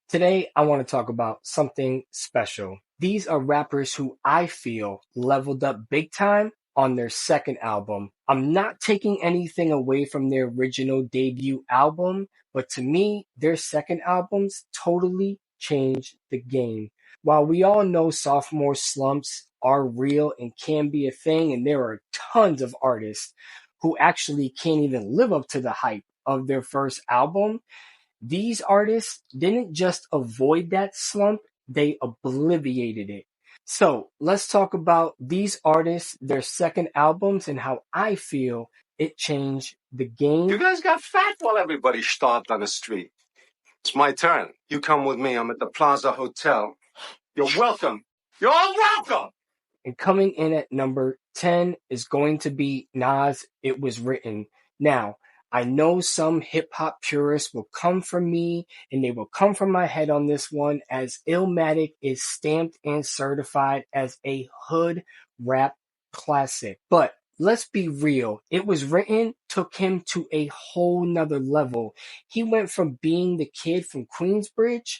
Today, I want to talk about something special. These are rappers who I feel leveled up big time on their second album. I'm not taking anything away from their original debut album, but to me, their second albums totally changed the game. While we all know sophomore slumps are real and can be a thing, and there are tons of artists who actually can't even live up to the hype of their first album, these artists didn't just avoid that slump, they obliviated it. So let's talk about these artists, their second albums, and how I feel it changed the game. You guys got fat while everybody starved on the street. It's my turn. You come with me. I'm at the Plaza Hotel. You're welcome. You're all welcome. And coming in at number 10 is going to be Nas, It Was Written. Now, I know some hip hop purists will come for me and they will come for my head on this one, as Illmatic is stamped and certified as a hood rap classic. But let's be real. It Was Written took him to a whole nother level. He went from being the kid from Queensbridge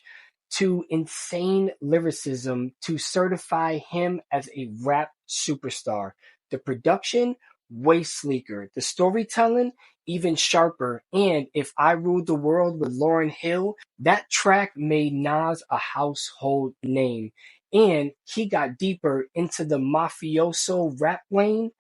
to insane lyricism to certify him as a rap superstar. The production, way sleeker. The storytelling, even sharper. And If I Ruled the World with Lauryn Hill, that track made Nas a household name. And he got deeper into the mafioso rap lane.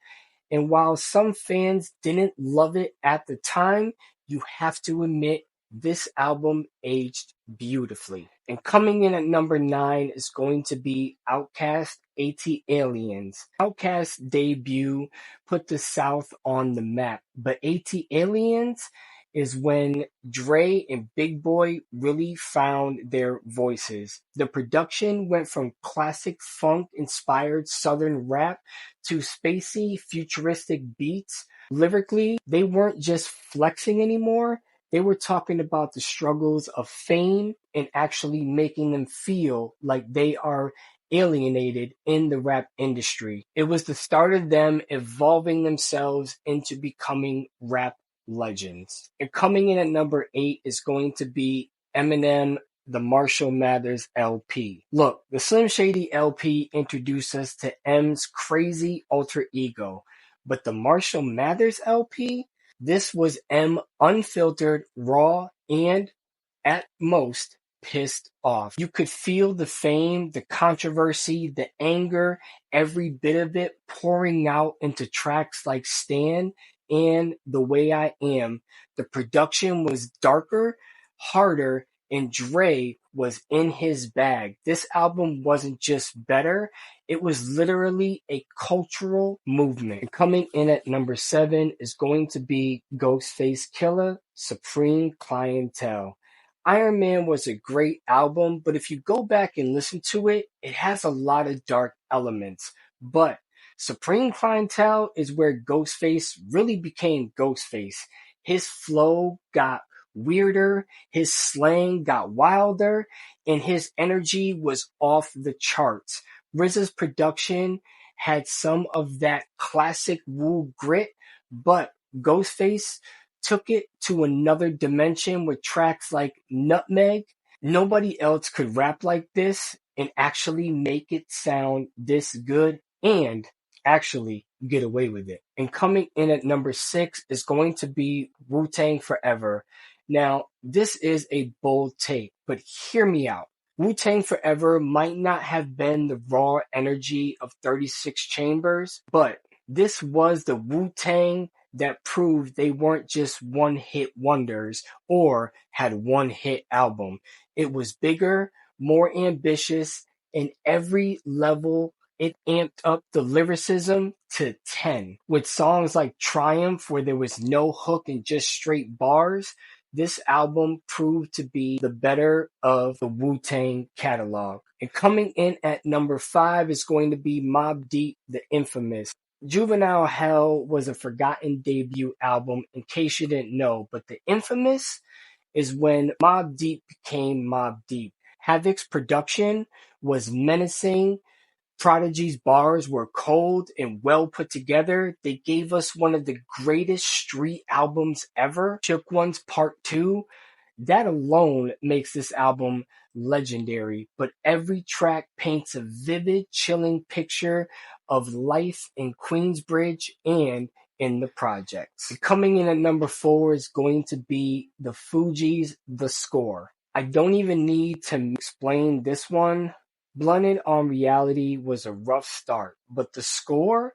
And while some fans didn't love it at the time, you have to admit this album aged beautifully. And coming in at number 9 is going to be Outkast, AT-Aliens. Outkast's debut put the South on the map, but AT-Aliens is when Dre and Big Boy really found their voices. The production went from classic funk-inspired southern rap to spacey, futuristic beats. Lyrically, they weren't just flexing anymore. They were talking about the struggles of fame and actually making them feel like they are alienated in the rap industry. It was the start of them evolving themselves into becoming rap legends. And coming in at number 8 is going to be Eminem, the Marshall Mathers LP. Look, the Slim Shady LP introduced us to M's crazy alter ego, but the Marshall Mathers LP, this was M unfiltered, raw, and at most pissed off. You could feel the fame, the controversy, the anger, every bit of it pouring out into tracks like Stan and The Way I Am. The production was darker, harder, and Dre was in his bag. This album wasn't just better, it was literally a cultural movement. And coming in at number 7 is going to be Ghostface Killah, Supreme Clientele. Iron Man was a great album, but if you go back and listen to it, it has a lot of dark elements. But Supreme Clientele is where Ghostface really became Ghostface. His flow got weirder, his slang got wilder, and his energy was off the charts. RZA's production had some of that classic Wu grit, but Ghostface took it to another dimension with tracks like Nutmeg. Nobody else could rap like this and actually make it sound this good and actually get away with it. And coming in at number 6 is going to be Wu-Tang Forever. Now, this is a bold take, but hear me out. Wu-Tang Forever might not have been the raw energy of 36 Chambers, but this was the Wu-Tang that proved they weren't just one-hit wonders or had one-hit album. It was bigger, more ambitious, and every level it amped up the lyricism to 10. With songs like Triumph, where there was no hook and just straight bars, this album proved to be the better of the Wu-Tang catalog. And coming in at number 5 is going to be Mobb Deep, The Infamous. Juvenile Hell was a forgotten debut album, in case you didn't know, but The Infamous is when Mobb Deep became Mobb Deep. Havoc's production was menacing. Prodigy's bars were cold and well put together. They gave us one of the greatest street albums ever. Shook One's Part 2 That alone makes this album legendary, but every track paints a vivid, chilling picture of life in Queensbridge and in the projects. Coming in at number 4 is going to be the Fugees' The Score. I don't even need to explain this one. Blunted on Reality was a rough start, but The Score,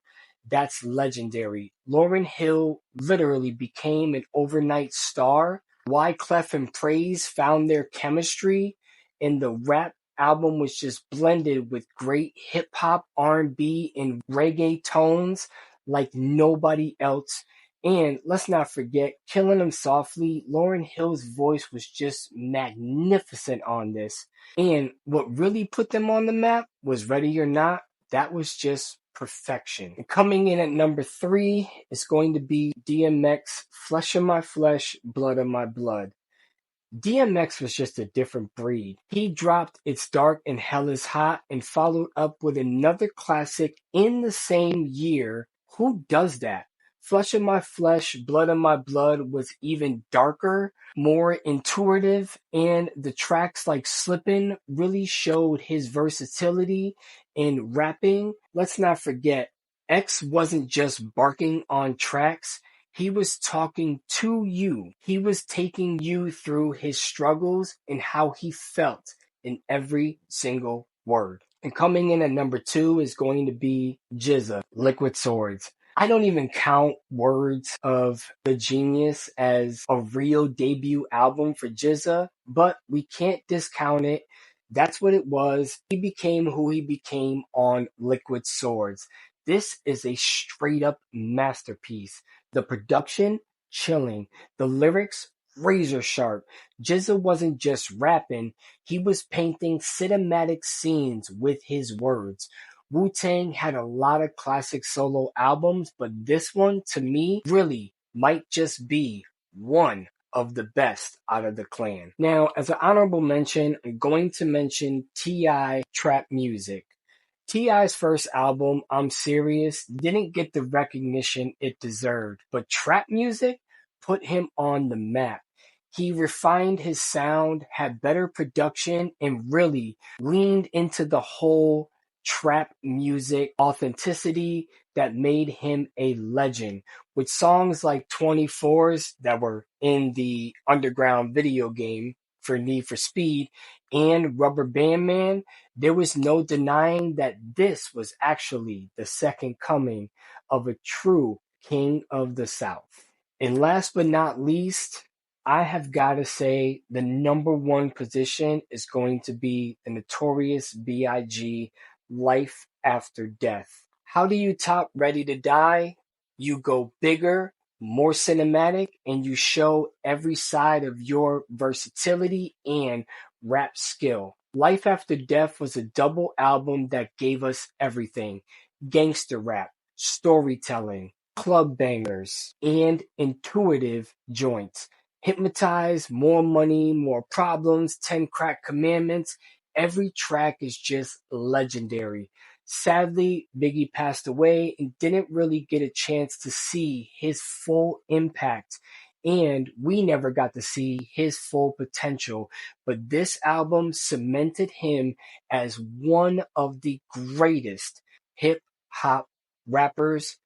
that's legendary. Lauryn Hill literally became an overnight star. Wyclef and Praise found their chemistry, and the rap album was just blended with great hip hop, R&B, and reggae tones like nobody else. And let's not forget, Killing 'Em Softly, Lauryn Hill's voice was just magnificent on this. And what really put them on the map was Ready or Not. That was just perfection. And coming in at number 3 is going to be DMX, Flesh of My Flesh, Blood of My Blood. DMX was just a different breed. He dropped It's Dark and Hell is Hot and followed up with another classic in the same year. Who does that? Flesh of My Flesh, Blood of My Blood was even darker, more intuitive, and the tracks like Slippin' really showed his versatility in rapping. Let's not forget, X wasn't just barking on tracks. He was talking to you. He was taking you through his struggles and how he felt in every single word. And coming in at number 2 is going to be GZA, Liquid Swords. I don't even count Words of the Genius as a real debut album for GZA, but we can't discount it. That's what it was. He became who he became on Liquid Swords. This is a straight up masterpiece. The production, chilling. The lyrics, razor sharp. GZA wasn't just rapping, he was painting cinematic scenes with his words. Wu-Tang had a lot of classic solo albums, but this one, to me, really might just be one of the best out of the clan. Now, as an honorable mention, I'm going to mention T.I. Trap Music. T.I.'s first album, I'm Serious, didn't get the recognition it deserved, but Trap Music put him on the map. He refined his sound, had better production, and really leaned into the whole trap music authenticity that made him a legend. With songs like 24s that were in the underground video game for Need for Speed and Rubber Band Man, there was no denying that this was actually the second coming of a true King of the South. And last but not least, I have got to say the number 1 position is going to be the Notorious B.I.G. Life After Death. How do you top Ready to Die? You go bigger, more cinematic, and you show every side of your versatility and rap skill. Life After Death was a double album that gave us everything. Gangster rap, storytelling, club bangers, and intuitive joints. Hypnotize, More Money, More Problems, 10 Crack Commandments. Every track is just legendary. Sadly, Biggie passed away and didn't really get a chance to see his full impact, and we never got to see his full potential. But this album cemented him as one of the greatest hip hop rappers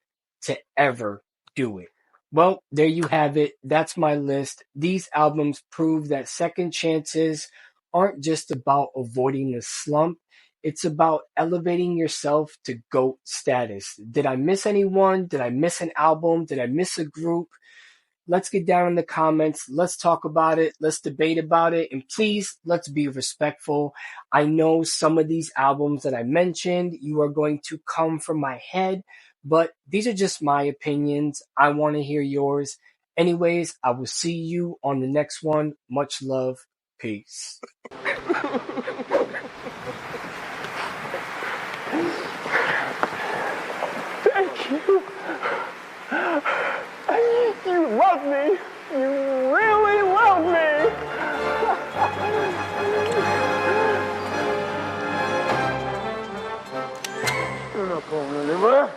to ever do it. Well, there you have it. That's my list. These albums prove that second chances aren't just about avoiding the slump. It's about elevating yourself to GOAT status. Did I miss anyone? Did I miss an album? Did I miss a group? Let's get down in the comments. Let's talk about it. Let's debate about it. And please, let's be respectful. I know some of these albums that I mentioned, you are going to come from my head, but these are just my opinions. I want to hear yours. Anyways, I will see you on the next one. Much love. Peace. Thank you. You love me. You really love me. You're not going anywhere.